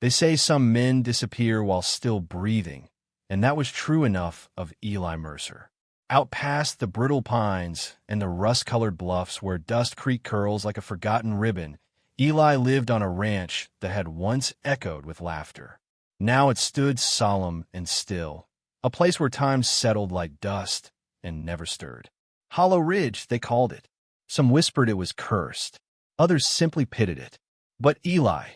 They say some men disappear while still breathing, and that was true enough of Eli Mercer. Out past the brittle pines and the rust-colored bluffs where Dust Creek curls like a forgotten ribbon, Eli lived on a ranch that had once echoed with laughter. Now it stood solemn and still, a place where time settled like dust and never stirred. Hollow Ridge, they called it. Some whispered it was cursed. Others simply pitied it. But Eli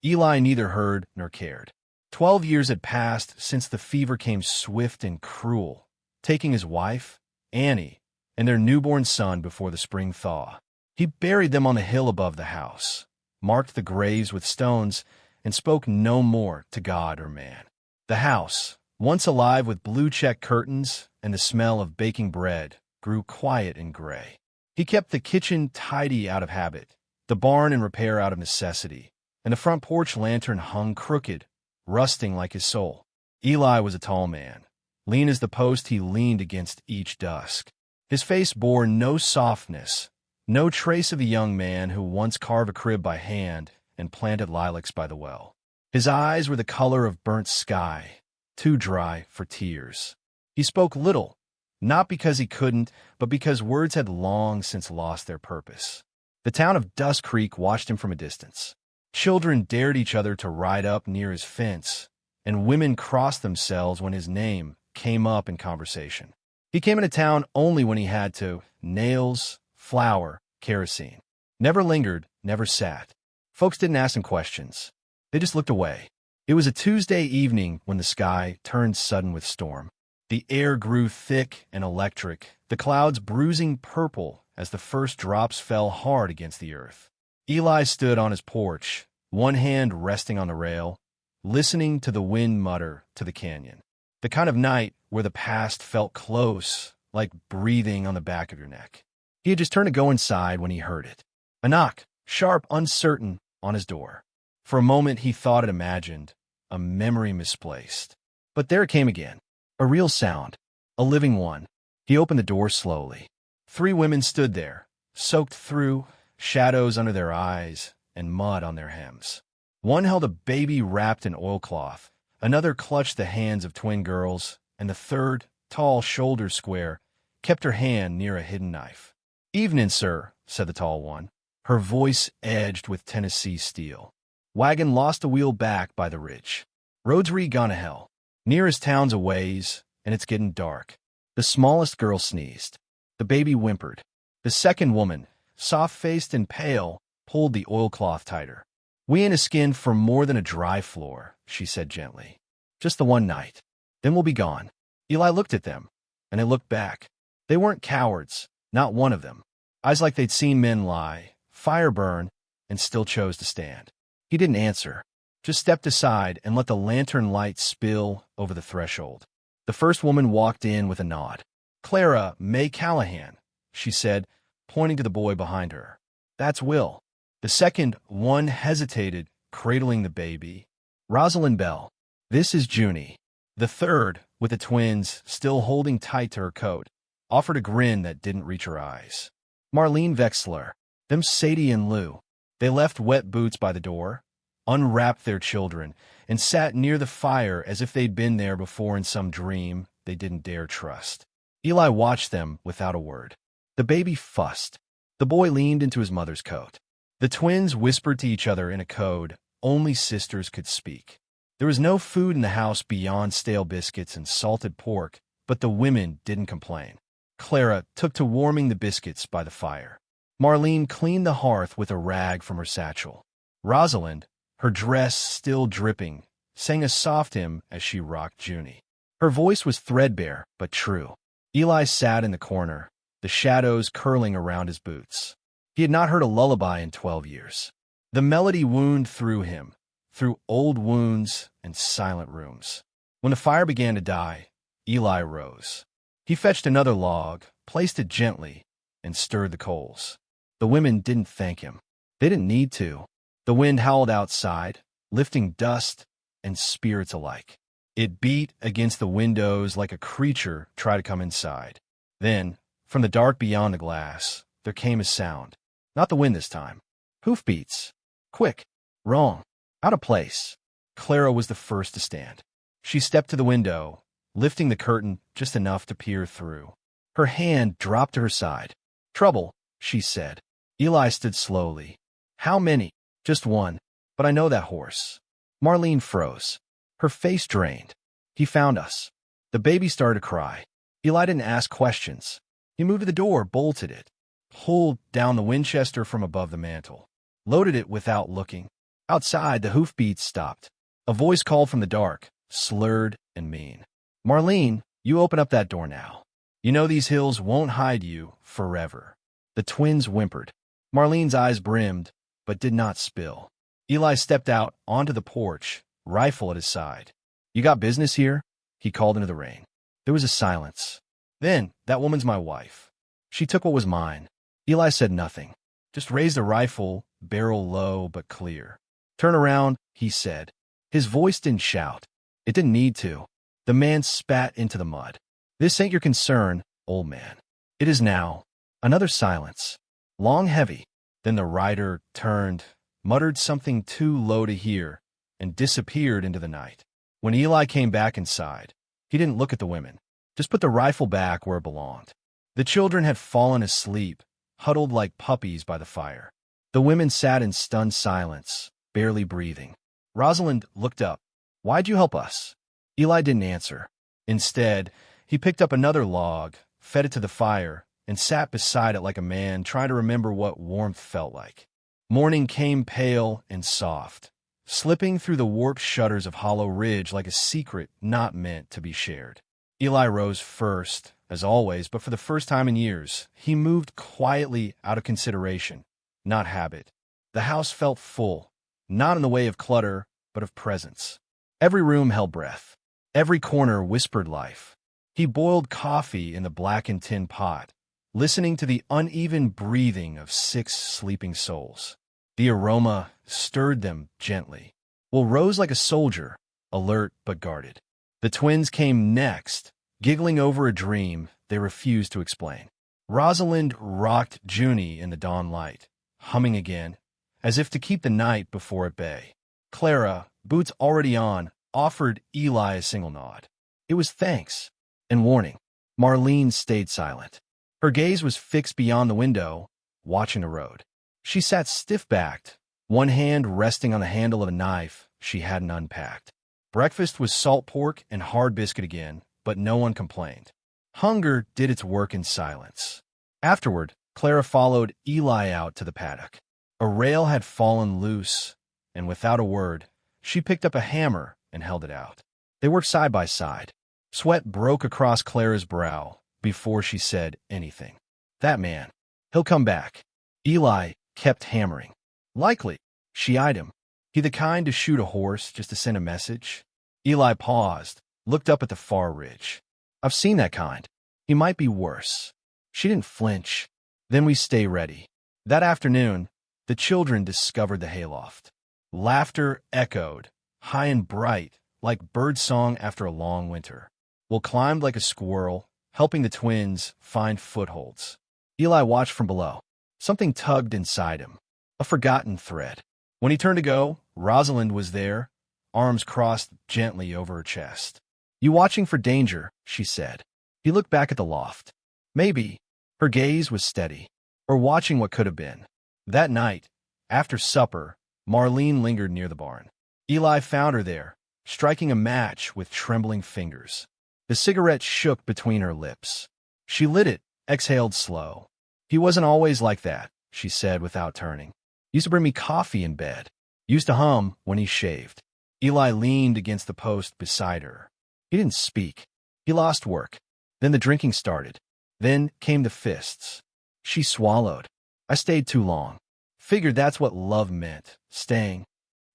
neither heard nor cared. 12 years had passed since the fever came swift and cruel, taking his wife, Annie, and their newborn son before the spring thaw. He buried them on the hill above the house, marked the graves with stones, and spoke no more to God or man. The house, once alive with blue-check curtains and the smell of baking bread, grew quiet and gray. He kept the kitchen tidy out of habit, the barn in repair out of necessity, and the front porch lantern hung crooked, rusting like his soul. Eli was a tall man. Lean as the post he leaned against each dusk. His face bore no softness, no trace of a young man who once carved a crib by hand and planted lilacs by the well. His eyes were the color of burnt sky, too dry for tears. He spoke little, not because he couldn't, but because words had long since lost their purpose. The town of Dust Creek watched him from a distance. Children dared each other to ride up near his fence, and women crossed themselves when his name came up in conversation. He came into town only when he had to. Nails, flour, kerosene. Never lingered, never sat. Folks didn't ask him questions. They just looked away. It was a Tuesday evening when the sky turned sudden with storm. The air grew thick and electric, the clouds bruising purple as the first drops fell hard against the earth. Eli stood on his porch, one hand resting on the rail, listening to the wind mutter to the canyon. The kind of night where the past felt close, like breathing on the back of your neck. He had just turned to go inside when he heard it. A knock, sharp, uncertain, on his door. For a moment he thought it imagined, a memory misplaced. But there it came again. A real sound, a living one. He opened the door slowly. 3 women stood there, soaked through, shadows under their eyes, and mud on their hems. One held a baby wrapped in oilcloth, another clutched the hands of twin girls, and the third, tall, shoulder square, kept her hand near a hidden knife. "Evenin', sir," said the tall one, her voice edged with Tennessee steel. "Wagon lost a wheel back by the ridge. Road's gone to hell. Nearest town's a ways, and it's getting dark." The smallest girl sneezed. The baby whimpered. The second woman, soft-faced and pale, pulled the oilcloth tighter. "We ain't a skin for more than a dry floor," she said gently. "Just the one night. Then we'll be gone." Eli looked at them, and they looked back. They weren't cowards, not one of them. Eyes like they'd seen men lie, fire burn, and still chose to stand. He didn't answer, just stepped aside and let the lantern light spill over the threshold. The first woman walked in with a nod. "Clara May Callahan," she said, pointing to the boy behind her. "That's Will." The second one hesitated, cradling the baby. "Rosalind Bell. This is Junie." The third, with the twins still holding tight to her coat, offered a grin that didn't reach her eyes. "Marlene Vexler. Them Sadie and Lou." They left wet boots by the door, unwrapped their children, and sat near the fire as if they'd been there before in some dream they didn't dare trust. Eli watched them without a word. The baby fussed. The boy leaned into his mother's coat. The twins whispered to each other in a code only sisters could speak. There was no food in the house beyond stale biscuits and salted pork, but the women didn't complain. Clara took to warming the biscuits by the fire. Marlene cleaned the hearth with a rag from her satchel. Rosalind, her dress still dripping, sang a soft hymn as she rocked Junie. Her voice was threadbare, but true. Eli sat in the corner, the shadows curling around his boots. He had not heard a lullaby in 12 years. The melody wound through him, through old wounds and silent rooms. When the fire began to die, Eli rose. He fetched another log, placed it gently, and stirred the coals. The women didn't thank him. They didn't need to. The wind howled outside, lifting dust and spirits alike. It beat against the windows like a creature tried to come inside. Then, from the dark beyond the glass, there came a sound. Not the wind this time. Hoofbeats. Quick. Wrong. Out of place. Clara was the first to stand. She stepped to the window, lifting the curtain just enough to peer through. Her hand dropped to her side. "Trouble," she said. Eli stood slowly. "How many?" "Just one. But I know that horse." Marlene froze. Her face drained. "He found us." The baby started to cry. Eli didn't ask questions. He moved to the door, bolted it, pulled down the Winchester from above the mantel, loaded it without looking. Outside, the hoofbeats stopped. A voice called from the dark, slurred and mean. "Marlene, you open up that door now. You know these hills won't hide you forever." The twins whimpered. Marlene's eyes brimmed, but did not spill. Eli stepped out onto the porch, rifle at his side. "You got business here?" he called into the rain. There was a silence. "Then, that woman's my wife. She took what was mine." Eli said nothing, just raised the rifle, barrel low but clear. "Turn around," he said. His voice didn't shout. It didn't need to. The man spat into the mud. "This ain't your concern, old man." "It is now." Another silence. Long, heavy. Then the rider turned, muttered something too low to hear, and disappeared into the night. When Eli came back inside, he didn't look at the women, just put the rifle back where it belonged. The children had fallen asleep, huddled like puppies by the fire. The women sat in stunned silence, barely breathing. Rosalind looked up. "Why'd you help us?" Eli didn't answer. Instead, he picked up another log, fed it to the fire, and sat beside it like a man trying to remember what warmth felt like. Morning came pale and soft, slipping through the warped shutters of Hollow Ridge like a secret not meant to be shared. Eli rose first, as always, but for the first time in years, he moved quietly out of consideration, not habit. The house felt full, not in the way of clutter, but of presence. Every room held breath. Every corner whispered life. He boiled coffee in the blackened tin pot, listening to the uneven breathing of 6 sleeping souls. The aroma stirred them gently. Will rose like a soldier, alert but guarded. The twins came next, giggling over a dream they refused to explain. Rosalind rocked Junie in the dawn light, humming again, as if to keep the night before at bay. Clara, boots already on, offered Eli a single nod. It was thanks and warning. Marlene stayed silent. Her gaze was fixed beyond the window, watching the road. She sat stiff-backed, one hand resting on the handle of a knife she hadn't unpacked. Breakfast was salt pork and hard biscuit again, but no one complained. Hunger did its work in silence. Afterward, Clara followed Eli out to the paddock. A rail had fallen loose, and without a word, she picked up a hammer and held it out. They worked side by side. Sweat broke across Clara's brow before she said anything. "That man, he'll come back." Eli kept hammering. "Likely." She eyed him. "He the kind to shoot a horse just to send a message?" Eli paused, looked up at the far ridge. "I've seen that kind. He might be worse." She didn't flinch. "Then we stay ready." That afternoon, the children discovered the hayloft. Laughter echoed, high and bright, like birdsong after a long winter. Will climbed like a squirrel, helping the twins find footholds. Eli watched from below. Something tugged inside him, a forgotten thread. When he turned to go, Rosalind was there, arms crossed gently over her chest. "You watching for danger," she said. He looked back at the loft. Maybe. Her gaze was steady, or watching what could have been. That night, after supper, Marlene lingered near the barn. Eli found her there, striking a match with trembling fingers. The cigarette shook between her lips. She lit it, exhaled slow. "He wasn't always like that," she said without turning. "Used to bring me coffee in bed. Used to hum when he shaved." Eli leaned against the post beside her. He didn't speak. He lost work. Then the drinking started. Then came the fists. She swallowed. "I stayed too long. Figured that's what love meant, staying."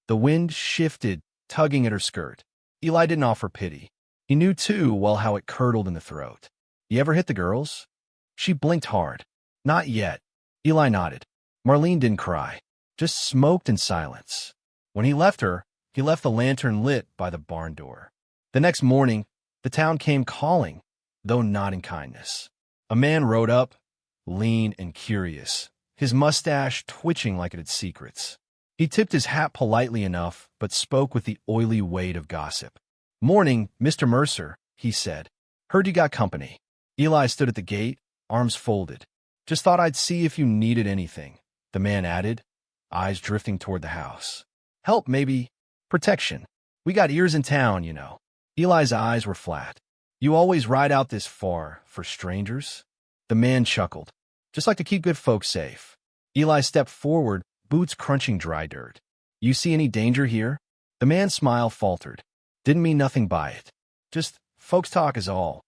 The wind shifted, tugging at her skirt. Eli didn't offer pity. He knew too well how it curdled in the throat. "You ever hit the girls?" She blinked hard. "Not yet." Eli nodded. Marlene didn't cry, just smoked in silence. When he left her, he left the lantern lit by the barn door. The next morning, the town came calling, though not in kindness. A man rode up, lean and curious, his mustache twitching like it had secrets. He tipped his hat politely enough, but spoke with the oily weight of gossip. "Morning, Mr. Mercer," he said. "Heard you got company." Eli stood at the gate, arms folded. "Just thought I'd see if you needed anything," the man added, eyes drifting toward the house. "Help, maybe. Protection. We got ears in town, you know." Eli's eyes were flat. "You always ride out this far for strangers?" The man chuckled. "Just like to keep good folks safe." Eli stepped forward, boots crunching dry dirt. "You see any danger here?" The man's smile faltered. "Didn't mean nothing by it. Just folks talk is all."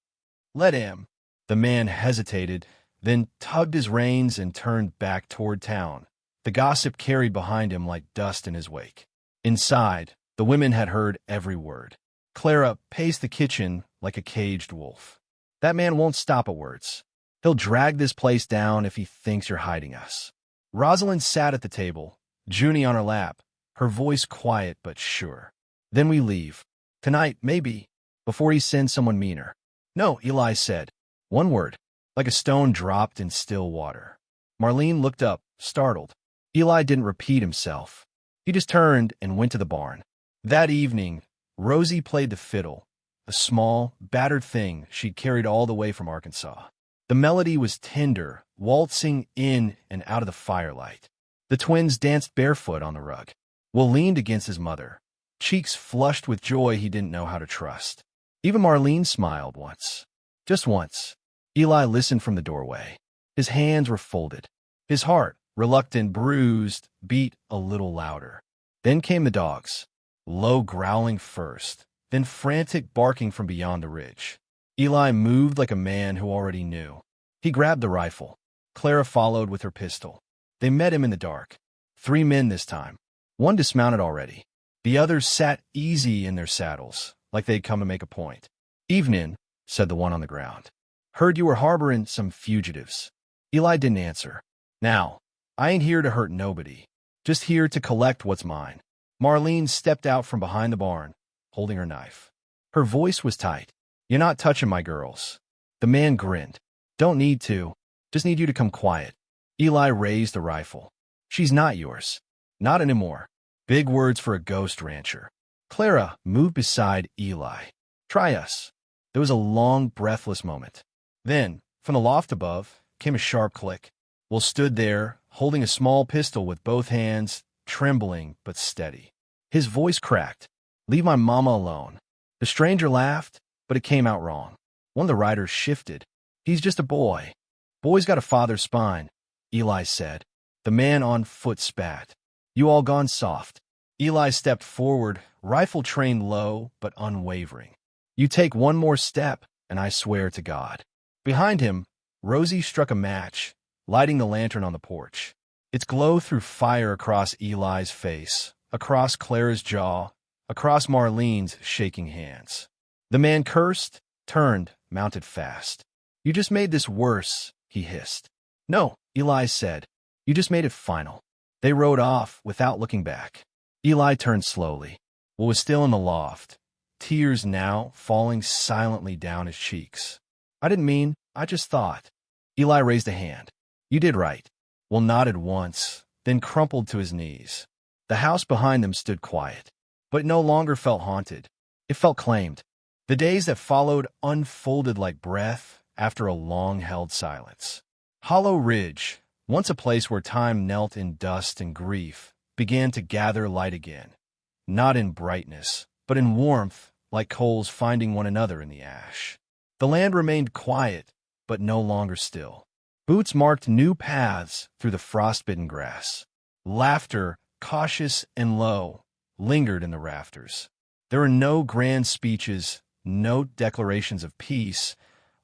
"Let him." The man hesitated, then tugged his reins and turned back toward town. The gossip carried behind him like dust in his wake. Inside, the women had heard every word. Clara paced the kitchen like a caged wolf. "That man won't stop at words. He'll drag this place down if he thinks you're hiding us." Rosalind sat at the table, Junie on her lap, her voice quiet but sure. "Then we leave. Tonight, maybe, before he sends someone meaner." "No," Eli said. One word, like a stone dropped in still water. Marlene looked up, startled. Eli didn't repeat himself. He just turned and went to the barn. That evening, Rosie played the fiddle, a small, battered thing she'd carried all the way from Arkansas. The melody was tender, waltzing in and out of the firelight. The twins danced barefoot on the rug. Will leaned against his mother, cheeks flushed with joy he didn't know how to trust. Even Marlene smiled once. Just once. Eli listened from the doorway. His hands were folded. His heart, reluctant, bruised, beat a little louder. Then came the dogs, low growling first, then frantic barking from beyond the ridge. Eli moved like a man who already knew. He grabbed the rifle. Clara followed with her pistol. They met him in the dark. 3 men this time. One dismounted already. The others sat easy in their saddles, like they'd come to make a point. "Evening," said the one on the ground. "Heard you were harboring some fugitives." Eli didn't answer. "Now, I ain't here to hurt nobody. Just here to collect what's mine." Marlene stepped out from behind the barn, holding her knife. Her voice was tight. "You're not touching my girls." The man grinned. "Don't need to. Just need you to come quiet." Eli raised the rifle. "She's not yours. Not anymore." Big words for a ghost rancher. Clara moved beside Eli. "Try us." There was a long, breathless moment. Then, from the loft above, came a sharp click. Will stood there, holding a small pistol with both hands, trembling but steady. His voice cracked. "Leave my mama alone." The stranger laughed, but it came out wrong. One of the riders shifted. "He's just a boy. Boy's got a father's spine," Eli said. The man on foot spat. "You all gone soft." Eli stepped forward, rifle trained low but unwavering. "You take one more step, and I swear to God." Behind him, Rosie struck a match, lighting the lantern on the porch. Its glow threw fire across Eli's face, across Clara's jaw, across Marlene's shaking hands. The man cursed, turned, mounted fast. "You just made this worse," he hissed. "No," Eli said. "You just made it final." They rode off without looking back. Eli turned slowly. Will was still in the loft, tears now falling silently down his cheeks. "I didn't mean, I just thought." Eli raised a hand. "You did right." Will nodded once, then crumpled to his knees. The house behind them stood quiet, but it no longer felt haunted. It felt claimed. The days that followed unfolded like breath after a long-held silence. Hollow Ridge, once a place where time knelt in dust and grief, began to gather light again, not in brightness, but in warmth, like coals finding one another in the ash. The land remained quiet, but no longer still. Boots marked new paths through the frost-bitten grass. Laughter, cautious and low, lingered in the rafters. There were no grand speeches, no declarations of peace,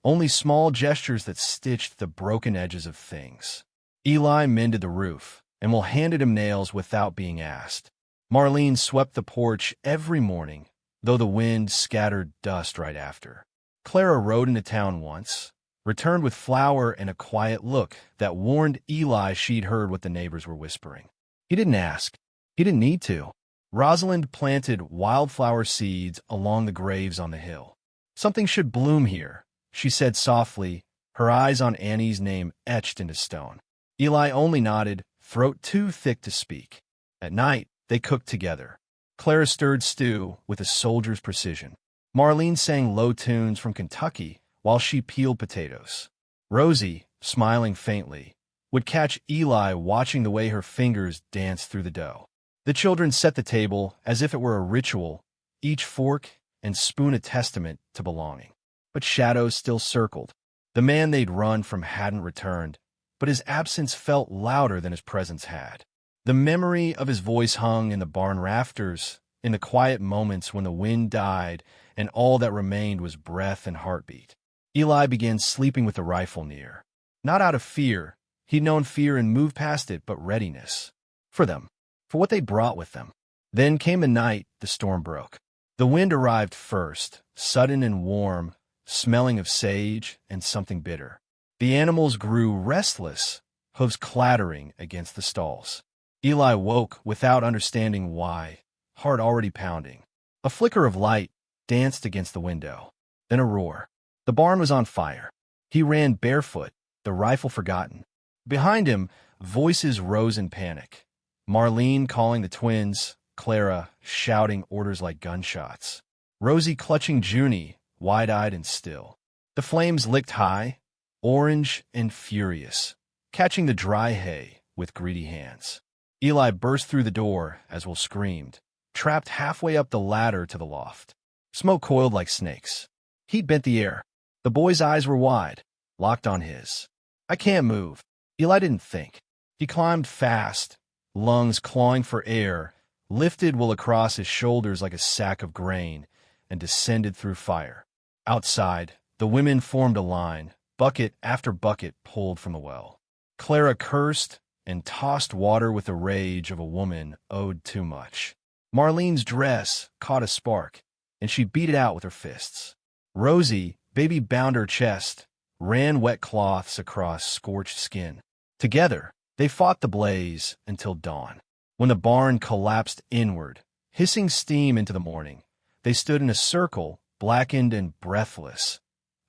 only small gestures that stitched the broken edges of things. Eli mended the roof, and Will handed him nails without being asked. Marlene swept the porch every morning, though the wind scattered dust right after. Clara rode into town once, returned with flour and a quiet look that warned Eli she'd heard what the neighbors were whispering. He didn't ask. He didn't need to. Rosalind planted wildflower seeds along the graves on the hill. "Something should bloom here," she said softly, her eyes on Annie's name etched into stone. Eli only nodded, throat too thick to speak. At night, they cooked together. Clara stirred stew with a soldier's precision. Marlene sang low tunes from Kentucky while she peeled potatoes. Rosie, smiling faintly, would catch Eli watching the way her fingers danced through the dough. The children set the table as if it were a ritual, each fork and spoon a testament to belonging. But shadows still circled. The man they'd run from hadn't returned, but his absence felt louder than his presence had. The memory of his voice hung in the barn rafters, in the quiet moments when the wind died and all that remained was breath and heartbeat. Eli began sleeping with the rifle near. Not out of fear. He'd known fear and moved past it, but readiness. For them. For what they brought with them. Then came the night the storm broke. The wind arrived first, sudden and warm, smelling of sage and something bitter. The animals grew restless, hooves clattering against the stalls. Eli woke without understanding why, heart already pounding. A flicker of light danced against the window. Then a roar. The barn was on fire. He ran barefoot, the rifle forgotten. Behind him, voices rose in panic. Marlene calling the twins, Clara shouting orders like gunshots. Rosie clutching Junie, wide-eyed and still. The flames licked high, orange and furious, catching the dry hay with greedy hands. Eli burst through the door as Will screamed, trapped halfway up the ladder to the loft. Smoke coiled like snakes. Heat bent the air. The boy's eyes were wide, locked on his. I can't move. Eli didn't think. He climbed fast, lungs clawing for air, lifted Will across his shoulders like a sack of grain, and descended through fire. Outside, the women formed a line, bucket after bucket pulled from the well. Clara cursed and tossed water with the rage of a woman owed too much. Marlene's dress caught a spark, and she beat it out with her fists. Rosie, baby bound her chest, ran wet cloths across scorched skin. Together, they fought the blaze until dawn. When the barn collapsed inward, hissing steam into the morning, they stood in a circle, blackened and breathless,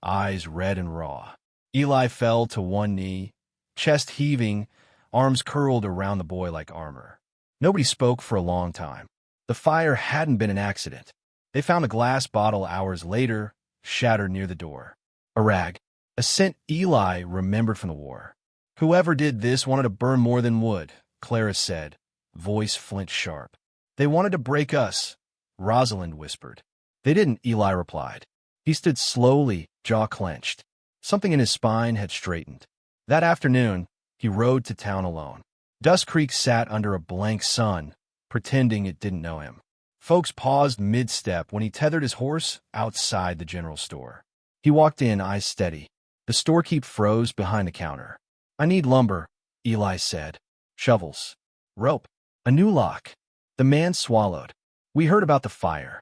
eyes red and raw. Eli fell to one knee, chest heaving, arms curled around the boy like armor. Nobody spoke for a long time. The fire hadn't been an accident. They found a glass bottle hours later, shattered near the door. A rag. A scent Eli remembered from the war. Whoever did this wanted to burn more than wood, Clara said, voice flint sharp. They wanted to break us, Rosalind whispered. They didn't, Eli replied. He stood slowly, jaw clenched. Something in his spine had straightened. That afternoon, he rode to town alone. Dust Creek sat under a blank sun, pretending it didn't know him. Folks paused mid-step when he tethered his horse outside the general store. He walked in, eyes steady. The storekeep froze behind the counter. I need lumber, Eli said. Shovels. Rope. A new lock. The man swallowed. We heard about the fire.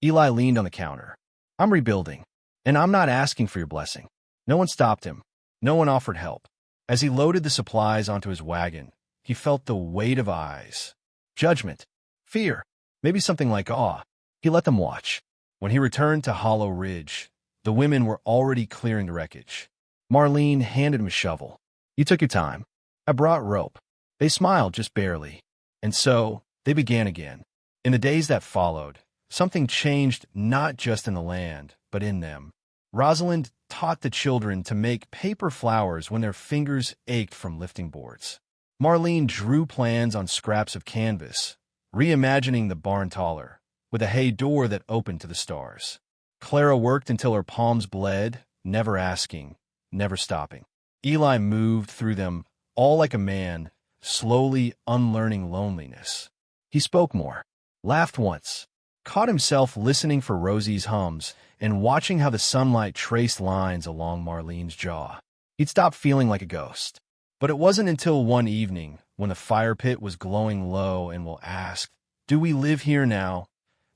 Eli leaned on the counter. I'm rebuilding, and I'm not asking for your blessing. No one stopped him. No one offered help. As he loaded the supplies onto his wagon, he felt the weight of eyes. Judgment. Fear. Maybe something like awe. He let them watch. When he returned to Hollow Ridge, the women were already clearing the wreckage. Marlene handed him a shovel. You took your time. I brought rope. They smiled just barely. And so, they began again. In the days that followed, something changed not just in the land, but in them. Rosalind taught the children to make paper flowers when their fingers ached from lifting boards. Marlene drew plans on scraps of canvas, reimagining the barn taller, with a hay door that opened to the stars. Clara worked until her palms bled, never asking, never stopping. Eli moved through them, all like a man, slowly unlearning loneliness. He spoke more, laughed once, caught himself listening for Rosie's hums and watching how the sunlight traced lines along Marlene's jaw. He'd stopped feeling like a ghost. But it wasn't until one evening, when the fire pit was glowing low and Will asked, "Do we live here now?"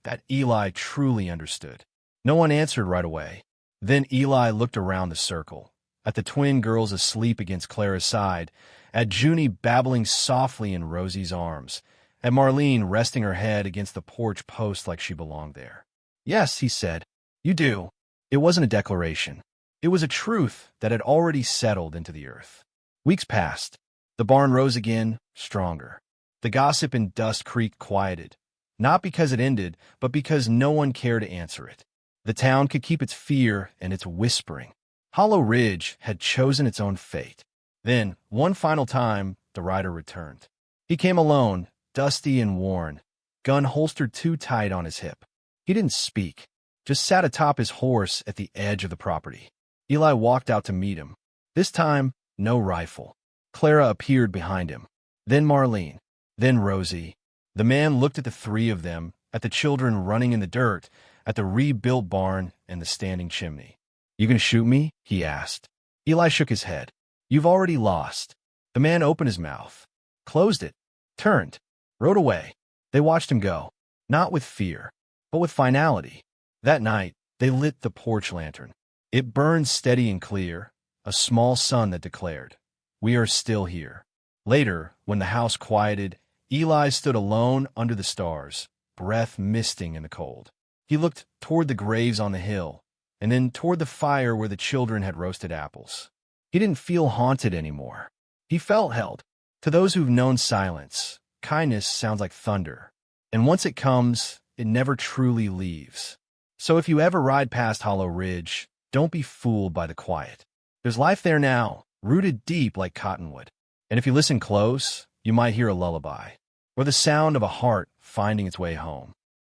that Eli truly understood. No one answered right away. Then Eli looked around the circle, at the twin girls asleep against Clara's side, at Junie babbling softly in Rosie's arms, at Marlene resting her head against the porch post like she belonged there. Yes, he said, you do. It wasn't a declaration. It was a truth that had already settled into the earth. Weeks passed. The barn rose again, stronger. The gossip in Dust Creek quieted, not because it ended, but because no one cared to answer it. The town could keep its fear and its whispering. Hollow Ridge had chosen its own fate. Then, one final time, the rider returned. He came alone, dusty and worn, gun holstered too tight on his hip. He didn't speak, just sat atop his horse at the edge of the property. Eli walked out to meet him. This time, no rifle. Clara appeared behind him. Then Marlene. Then Rosie. The man looked at the three of them, at the children running in the dirt, at the rebuilt barn and the standing chimney. "You gonna shoot me?" he asked. Eli shook his head. "You've already lost." The man opened his mouth, closed it, turned, rode away. They watched him go, not with fear, but with finality. That night, they lit the porch lantern. It burned steady and clear, a small sun that declared, "We are still here." Later, when the house quieted, Eli stood alone under the stars, breath misting in the cold. He looked toward the graves on the hill, and then toward the fire where the children had roasted apples. He didn't feel haunted anymore. He felt held. To those who've known silence, kindness sounds like thunder, and once it comes, it never truly leaves. So if you ever ride past Hollow Ridge, don't be fooled by the quiet. There's life there now, rooted deep like cottonwood. And if you listen close, you might hear a lullaby, or the sound of a heart finding its way home.